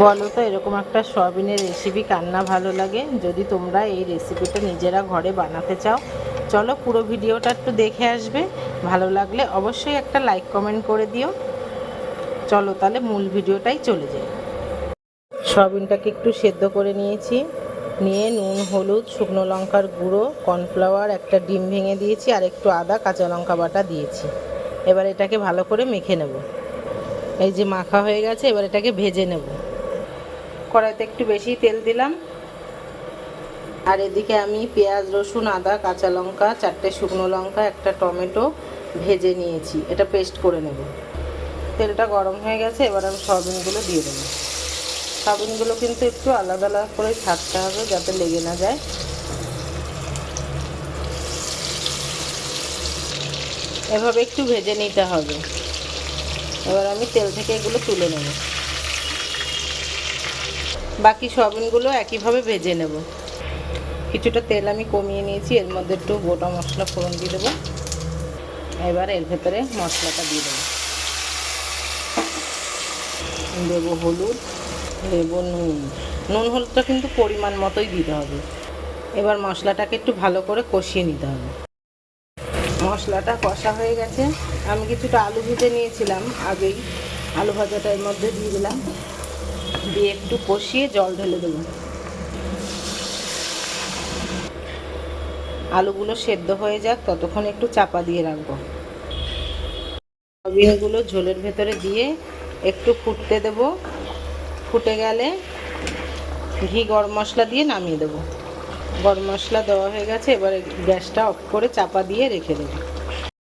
বলো তো এরকম একটা সয়াবিনের রেসিপি কার না ভালো লাগে? যদি তোমরা এই রেসিপিটা নিজেরা ঘরে বানাতে চাও, চলো পুরো ভিডিওটা একটু দেখে আসবে। ভালো লাগলে অবশ্যই একটা লাইক কমেন্ট করে দিও। চলো তাহলে মূল ভিডিওটাই চলে যাই। সয়াবিনটাকে একটু সেদ্ধ করে নিয়েছি, নিয়ে নুন, হলুদ, শুকনো লঙ্কার গুঁড়ো, কর্নফ্লাওয়ার, একটা ডিম ভেঙে দিয়েছি, আর একটু আদা কাঁচা লঙ্কা বাটা দিয়েছি। এবার এটাকে ভালো করে মেখে নেব। এই যে মাখা হয়ে গেছে, এবার এটাকে ভেজে নেব। কড়াইতে একটু বেশি তেল দিলাম, আর এদিকে আমি পেঁয়াজ, রসুন, আদা, কাঁচা লঙ্কা, 4টে শুকনো লঙ্কা, একটা টমেটো ভেজে নিয়েছি। এটা পেস্ট করে নেব। তেলটা গরম হয়ে গেছে, এবার আমি সয়াবিনগুলো দিয়ে দেবো। সয়াবিনগুলো কিন্তু একটু আলাদা আলাদা করে ছাড়তে হবে যাতে লেগে না যায়। এভাবে একটু ভেজে নিতে হবে। এবার আমি তেল থেকে এগুলো তুলে নেব। বাকি সয়াবিনগুলো একইভাবে ভেজে নেব। কিছুটা তেল আমি কমিয়ে নিয়েছি, এর মধ্যে একটু গোটা মশলা ফোড়ন দিয়ে দেবো। এবার এর ভেতরে মশলাটা দিয়ে দেবো। দেবো হলুদ, দেবো নুন। নুন হলুদটা কিন্তু পরিমাণ মতোই দিতে হবে। এবার মশলাটাকে একটু ভালো করে কষিয়ে নিতে হবে। মশলাটা কষা হয়ে গেছে। আমি কিছুটা আলু ভেজে নিয়েছিলাম আগেই, আলু ভাজাটা এর মধ্যে দিয়ে দিলাম, দিয়ে একটু কষিয়ে জল ঢেলে দেবো। আলুগুলো সেদ্ধ হয়ে যাক, ততক্ষণ একটু চাপা দিয়ে রাখবো। সয়াবিনগুলো ঝোলের ভেতরে দিয়ে একটু ফুটতে দেব। ফুটে গেলে ঘি, গরম মশলা দিয়ে নামিয়ে দেবো। গরম মশলা দেওয়া হয়ে গেছে, এবারে গ্যাসটা অফ করে চাপা দিয়ে রেখে দেবো।